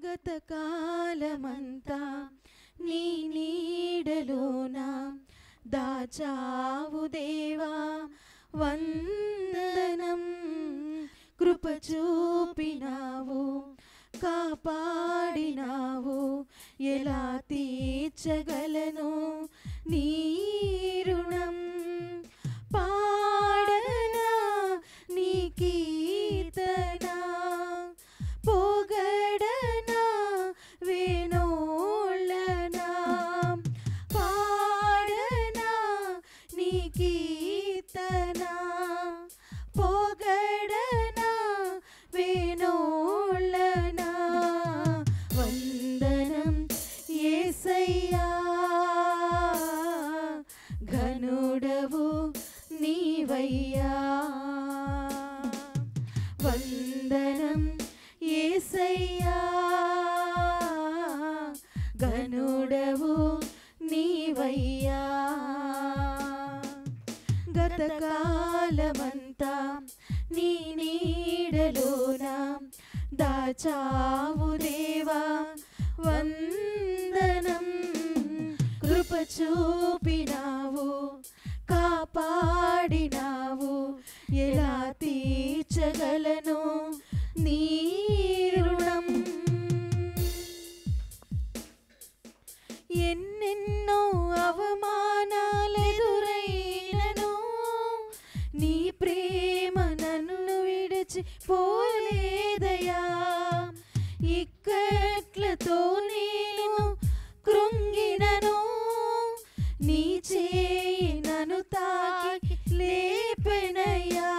గతకాలమంతా నీ నీడలోన దాచావు దేవా వందనం. కృప చూపినావు కాపాడినావు ఎలా తీర్చగలను నీ రుణం. పాడనా నీ కీర్తన పొగడనా వేణోళ్ళనా. పాడనా నీ కీర్తన పొగడనా వేణోళ్ళనా. వందనం యేసయ్యా ఘనుడవు నీవయ్యా. వందనం యేసయ్యా ఘనుడవు నీవయ్యా. గతకాలమంతా నీ నీడలోన దాచావు దేవా వందనం. కృప చూపినావు కాపాడినావు ఎలా తీర్చగలను నీ రుణం. ఎన్నెన్నో అవమానాలెదురైనను నీ ప్రేమ నన్ను విడిచి పోలేదయా. ఇక్కట్లతో నేను కృంగినను నీ చేయి నన్ను తాకి లేపెనయ్యా.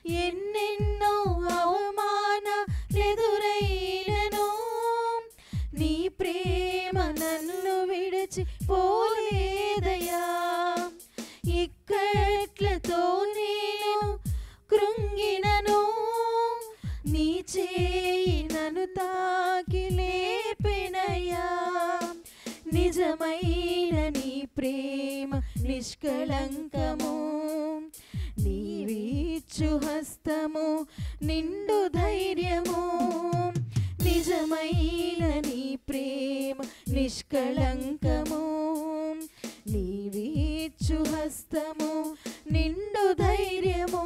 ఎన్నెన్నో అవమానాలెదురైనను నీ ప్రేమ నన్ను విడిచి పోలేదయా. ఇక్కట్లతో నేను కృంగినను నీ చేయి నన్ను తాకి లేపెనయ్యా. నిజమైన నీ ప్రేమ నిష్కళంకము నీవిచ్చు హస్తము నిండు ధైర్యము. నిజమైన నీ ప్రేమ నిష్కళంకము నీవిచ్చు హస్తము నిండు ధైర్యము.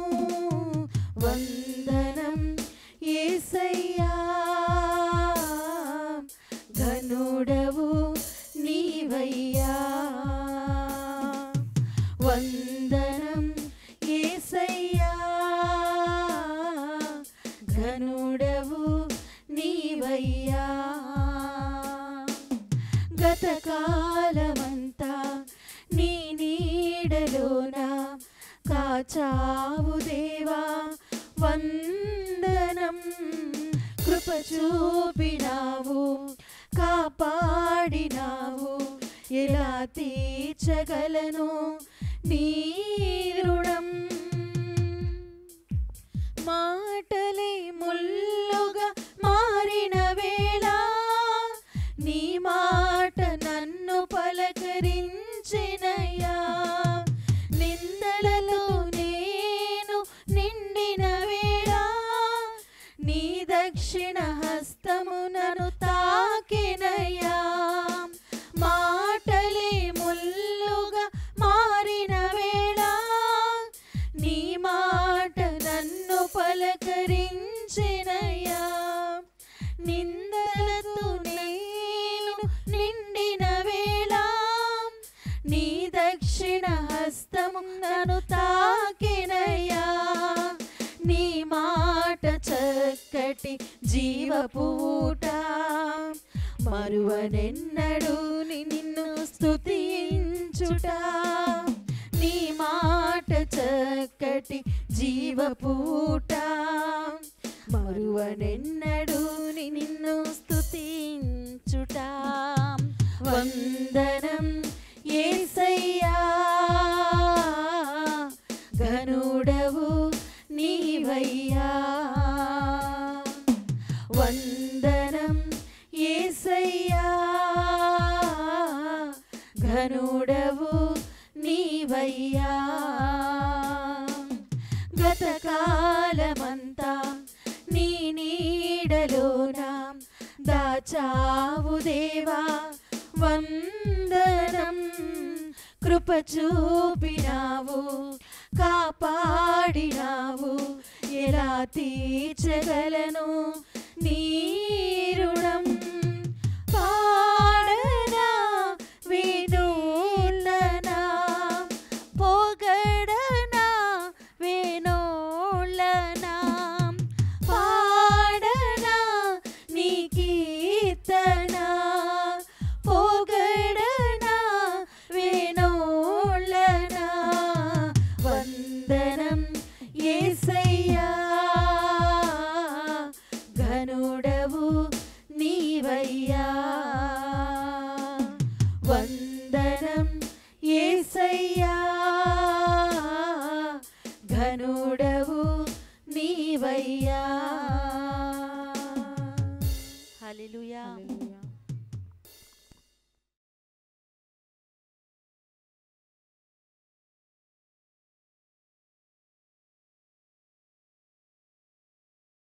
వందనం యేసయ్యా ఘనుడవు నీవయ్యా. వందనం యేసయ్యా ఘనుడవు నీవయ్యా. గతకాలమంతా నీ నీడలోన కాచావు దేవా వందనం. కృప చూపినావు కాపాడినావు ఎలా తీర్చగలను నీ రుణం. మాటలే ముల్లుగా మారిన వేళ నీ మాట నన్ను పలకరించెనయ్యా. నిందలలో నేను నిండిన వేళ నీ దక్షిణ హస్తము నన్ను తాకెనయ్యా. మాటలే ముల్లుగా మారిన వేళ నీ మాట నన్ను పలకరించెనయ్యా. నిందలతో నేను నిండిన వేళ నీ దక్షిణ హస్తము నన్ను తాకెనయ్యా. నీ మాట చక్కటి జీవపూట మరువనెన్నడు నిన్ను స్తుతించుట. నీ మాట చక్కటి జీవపూట మరువనెన్నడు నిన్ను స్తుతించుట. వందనం యేసయ్యా ఘనుడవు నీవయ్యా. వందనం యేసయ్యా ఘనుడవు నీవయ్యా. గతకాలమంతా నీ నీడలోన కాచావు దేవా వందనం, కృప చూపినావు కాపాడినావు, ఎలా తీర్చగలను నీ రుణం. పాడనా వేణోళ్ళనా పొగడనా వేణోళ్ళనా, పాడనా నీ కీర్తన పొగడనా వేణోళ్ళనా. వందనం యేసయ్యా ఘనుడవు నీవయ్యా, వందనం యేసయ్యా ఘనుడవు నీవయ్యా. హల్లెలూయా.